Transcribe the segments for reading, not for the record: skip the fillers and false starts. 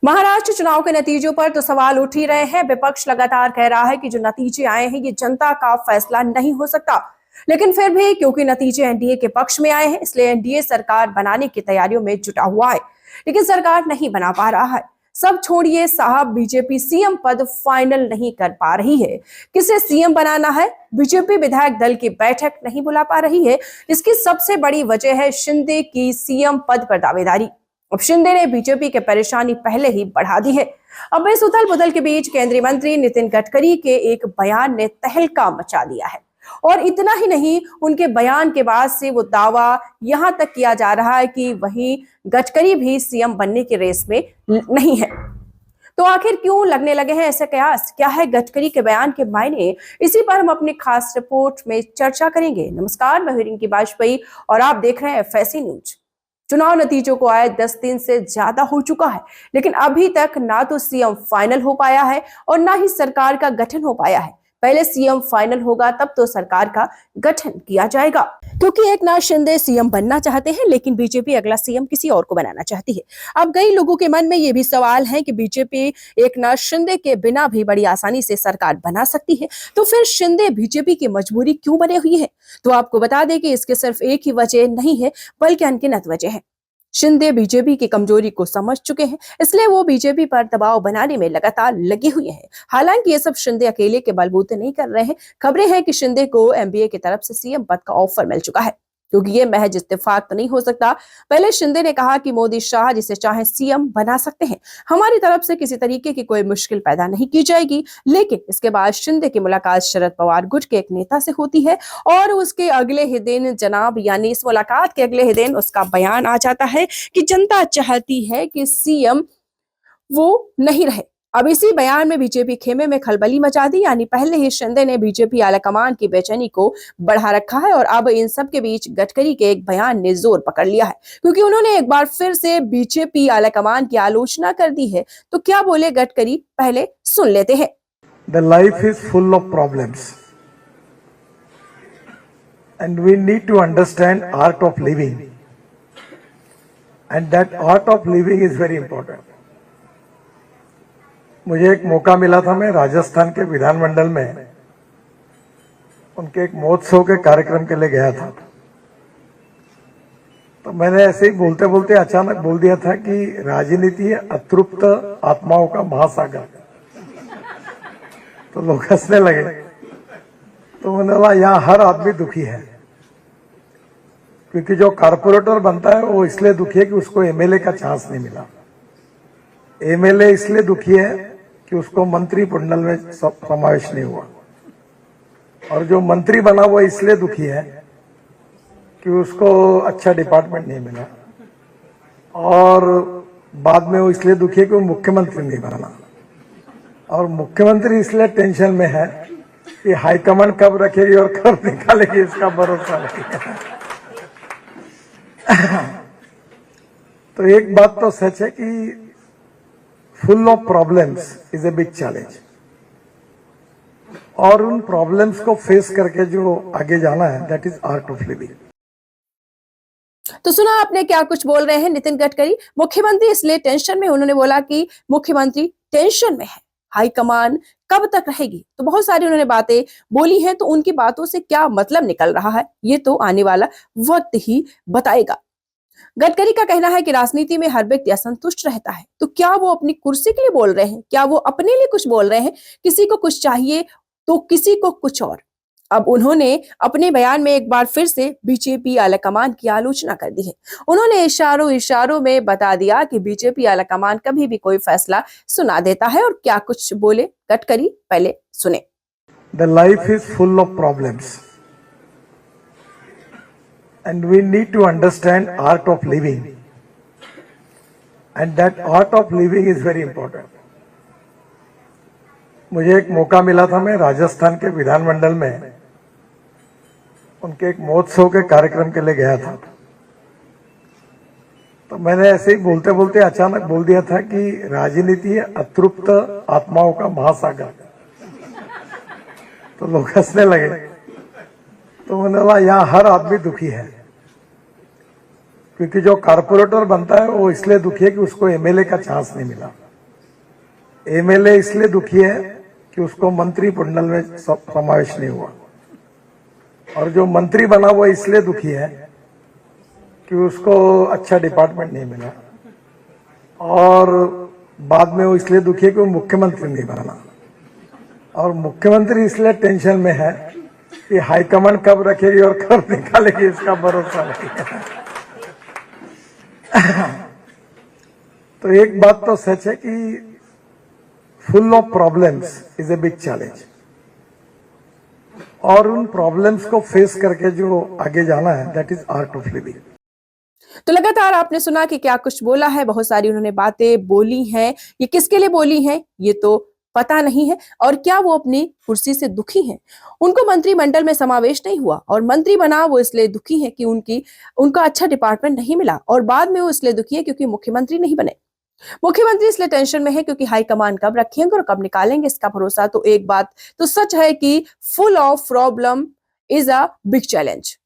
महाराष्ट्र चुनाव के नतीजों पर तो सवाल उठ ही रहे हैं। विपक्ष लगातार कह रहा है कि जो नतीजे आए हैं ये जनता का फैसला नहीं हो सकता, लेकिन फिर भी क्योंकि नतीजे एनडीए के पक्ष में आए हैं इसलिए एनडीए सरकार बनाने की तैयारियों में जुटा हुआ है, लेकिन सरकार नहीं बना पा रहा है। सब छोड़िए साहब, बीजेपी सीएम पद फाइनल नहीं कर पा रही है। किसे सीएम बनाना है, बीजेपी विधायक दल की बैठक नहीं बुला पा रही है। इसकी सबसे बड़ी वजह है शिंदे की सीएम पद पर दावेदारी। अब शिंदे ने बीजेपी की परेशानी पहले ही बढ़ा दी है। अब इस उथल पुथल के बीच केंद्रीय मंत्री नितिन गडकरी के एक बयान ने तहलका मचा दिया है, और इतना ही नहीं, उनके बयान के बाद से वो दावा यहां तक किया जा रहा है कि वही गडकरी भी सीएम बनने की रेस में नहीं है। तो आखिर क्यों लगने लगे हैं ऐसे कयास? क्या है गडकरी के बयान के मायने? इसी पर हम अपनी खास रिपोर्ट में चर्चा करेंगे। नमस्कार, मैं रिंकी बाजपेयी और आप देख रहे हैं एफएससी न्यूज। चुनाव नतीजों को आए 10 दिन से ज्यादा हो चुका है, लेकिन अभी तक ना तो सीएम फाइनल हो पाया है और ना ही सरकार का गठन हो पाया है। पहले सीएम फाइनल होगा तब तो सरकार का गठन किया जाएगा, क्योंकि एकनाथ शिंदे सीएम बनना चाहते हैं, लेकिन बीजेपी अगला सीएम किसी और को बनाना चाहती है। अब कई लोगों के मन में ये भी सवाल है कि बीजेपी एकनाथ शिंदे के बिना भी बड़ी आसानी से सरकार बना सकती है, तो फिर शिंदे बीजेपी की मजबूरी क्यों बने हुई है? तो आपको बता दें कि इसके सिर्फ एक ही वजह नहीं है, बल्कि अनगिनत वजह है। शिंदे बीजेपी की कमजोरी को समझ चुके हैं, इसलिए वो बीजेपी पर दबाव बनाने में लगातार लगे हुए हैं। हालांकि ये सब शिंदे अकेले के बलबूते नहीं कर रहे हैं। खबरें हैं कि शिंदे को एमबीए की तरफ से सीएम पद का ऑफर मिल चुका है, क्योंकि ये महज इत्तेफाक तो नहीं हो सकता। पहले शिंदे ने कहा कि मोदी शाह जिसे चाहे सीएम बना सकते हैं, हमारी तरफ से किसी तरीके की कोई मुश्किल पैदा नहीं की जाएगी। लेकिन इसके बाद शिंदे की मुलाकात शरद पवार गुट के एक नेता से होती है, और उसके अगले ही दिन इस मुलाकात के अगले ही दिन उसका बयान आ जाता है कि जनता चाहती है कि सीएम वो नहीं रहे। अब इसी बयान में बीजेपी खेमे में खलबली मचा दी, यानी पहले ही शिंदे ने बीजेपी आलाकमान की बेचैनी को बढ़ा रखा है, और अब इन सब के बीच गडकरी के एक बयान ने जोर पकड़ लिया है, क्योंकि उन्होंने एक बार फिर से बीजेपी आलाकमान की आलोचना कर दी है। तो क्या बोले गडकरी, पहले सुन लेते हैं। The life is full of problems and we need to understand art of living, and that art of living is very important. मुझे एक मौका मिला था, मैं राजस्थान के विधानमंडल में उनके एक महोत्सव के कार्यक्रम के लिए गया था। तो मैंने ऐसे ही बोलते बोलते अचानक बोल दिया था कि राजनीति है अतृप्त आत्माओं का महासागर। तो लोग हंसने लगे। तो मैंने बोला यहाँ हर आदमी दुखी है, क्योंकि जो कारपोरेटर बनता है वो इसलिए दुखी है कि उसको एमएलए का चांस नहीं मिला। एमएलए इसलिए दुखी है कि उसको मंत्री मंडल में समावेश नहीं हुआ, और जो मंत्री बना वो इसलिए दुखी है कि उसको अच्छा डिपार्टमेंट नहीं मिला, और बाद में वो इसलिए दुखी है कि वो मुख्यमंत्री नहीं बना, और मुख्यमंत्री इसलिए टेंशन में है कि हाईकमांड कब रखेगी और कब निकालेगी इसका भरोसा नहीं। तो एक बात तो सच है कि full of problems is a big challenge, और उन प्रॉब्लम्स को फेस करके जो आगे जाना है, that is art of living. तो सुना आपने क्या कुछ बोल रहे हैं नितिन गडकरी। मुख्यमंत्री इसलिए टेंशन में, उन्होंने बोला कि मुख्यमंत्री टेंशन में है, हाईकमान कब तक रहेगी। तो बहुत सारी उन्होंने बातें बोली हैं, तो उनकी बातों से क्या मतलब निकल रहा है ये तो आने वाला वक्त ही बताएगा। गडकरी का कहना है कि राजनीति में हर व्यक्ति असंतुष्ट रहता है। तो क्या वो अपनी कुर्सी के लिए बोल रहे हैं? क्या वो अपने लिए कुछ बोल रहे हैं? किसी को कुछ चाहिए तो किसी को कुछ और। अब उन्होंने अपने बयान में एक बार फिर से बीजेपी आलाकमान की आलोचना कर दी है। उन्होंने इशारों में बता दिया कि बीजेपी आलाकमान कभी भी कोई फैसला सुना देता है। और क्या कुछ बोले गडकरी, पहले सुने। The life is full of problems and we need to understand art of living, and that art of living is very important. मुझे एक मौका मिला था, मैं राजस्थान के विधानमंडल में उनके एक महोत्सव के कार्यक्रम के लिए गया था। तो मैंने ऐसे ही बोलते बोलते अचानक बोल दिया था कि राजनीति है अतृप्त आत्माओं का महासागर। तो लोग हंसने लगे। तो मैंने बोला यहाँ हर आदमी दुखी है, क्योंकि जो कारपोरेटर बनता है वो इसलिए दुखी है कि उसको एमएलए का चांस नहीं मिला, एमएलए इसलिए दुखी है कि उसको मंत्रिमंडल में समावेश नहीं हुआ, और जो मंत्री बना वो इसलिए दुखी है कि उसको अच्छा डिपार्टमेंट नहीं मिला, और बाद में वो इसलिए दुखी है कि वो मुख्यमंत्री नहीं बना, और मुख्यमंत्री इसलिए टेंशन में है कि हाईकमांड कब रखेगी और कब निकालेगी इसका भरोसा नहीं है। तो एक बात तो सच है कि full of problems is a big challenge, और उन प्रॉब्लम्स को फेस करके जो आगे जाना है, that is art of living. तो लगातार आपने सुना कि क्या कुछ बोला है, बहुत सारी उन्होंने बातें बोली हैं। ये किसके लिए बोली हैं ये तो पता नहीं है, और क्या वो अपनी कुर्सी से दुखी हैं। उनको मंत्रिमंडल में समावेश नहीं हुआ और मंत्री बना वो इसलिए दुखी है कि उनका अच्छा डिपार्टमेंट नहीं मिला, और बाद में वो इसलिए दुखी है क्योंकि मुख्यमंत्री नहीं बने। मुख्यमंत्री इसलिए टेंशन में है क्योंकि हाईकमान कब रखेंगे और कब निकालेंगे इसका भरोसा। तो एक बात तो सच है कि full of problem is a big challenge,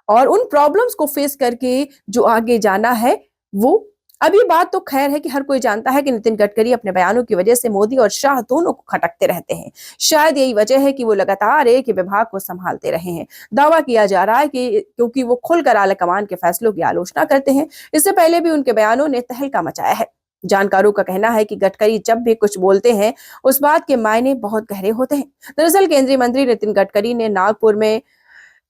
और उन प्रॉब्लम्स को फेस करके जो आगे जाना है वो अभी बात तो खैर है कि हर कोई जानता है कि नितिन गडकरी अपने बयानों की वजह से मोदी और शाह दोनों को खटकते रहते हैं। शायद यही वजह है कि वो लगातार एक ही विभाग को संभालते रहे हैं। दावा किया जा रहा है कि क्योंकि वो खुलकर आलाकमान के फैसलों की आलोचना करते हैं। इससे पहले भी उनके बयानों ने तहलका मचाया है। जानकारों का कहना है कि गडकरी जब भी कुछ बोलते हैं उस बात के मायने बहुत गहरे होते हैं। दरअसल केंद्रीय मंत्री नितिन गडकरी ने नागपुर में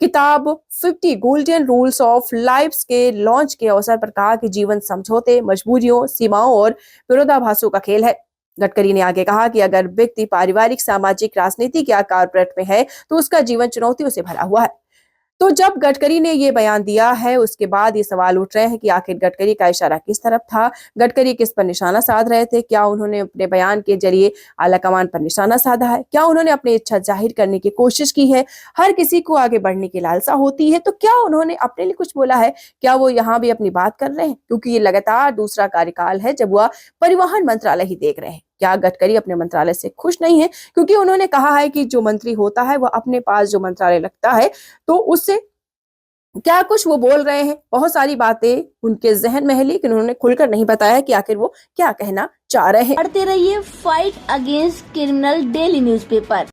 किताब 50 गोल्डन रूल्स ऑफ लाइफ के लॉन्च के अवसर पर कहा कि जीवन समझौते, मजबूरियों, सीमाओं और विरोधाभासों का खेल है। गडकरी ने आगे कहा कि अगर व्यक्ति पारिवारिक, सामाजिक, राजनीतिक या कॉर्पोरेट में है तो उसका जीवन चुनौतियों से भरा हुआ है। तो जब गडकरी ने ये बयान दिया है उसके बाद ये सवाल उठ रहे हैं कि आखिर गडकरी का इशारा किस तरफ था, गडकरी किस पर निशाना साध रहे थे। क्या उन्होंने अपने बयान के जरिए आलाकमान पर निशाना साधा है? क्या उन्होंने अपनी इच्छा जाहिर करने की कोशिश की है? हर किसी को आगे बढ़ने की लालसा होती है, तो क्या उन्होंने अपने लिए कुछ बोला है? क्या वो यहाँ भी अपनी बात कर रहे हैं? क्योंकि ये लगातार दूसरा कार्यकाल है जब वह परिवहन मंत्रालय ही देख रहे हैं। क्या गडकरी अपने मंत्रालय से खुश नहीं है? क्योंकि उन्होंने कहा है कि जो मंत्री होता है वह अपने पास जो मंत्रालय लगता है तो उससे क्या कुछ वो बोल रहे हैं। बहुत सारी बातें उनके जहन में है, लेकिन उन्होंने खुलकर नहीं बताया कि आखिर वो क्या कहना चाह रहे हैं। पढ़ते रहिए fight against criminal daily newspaper.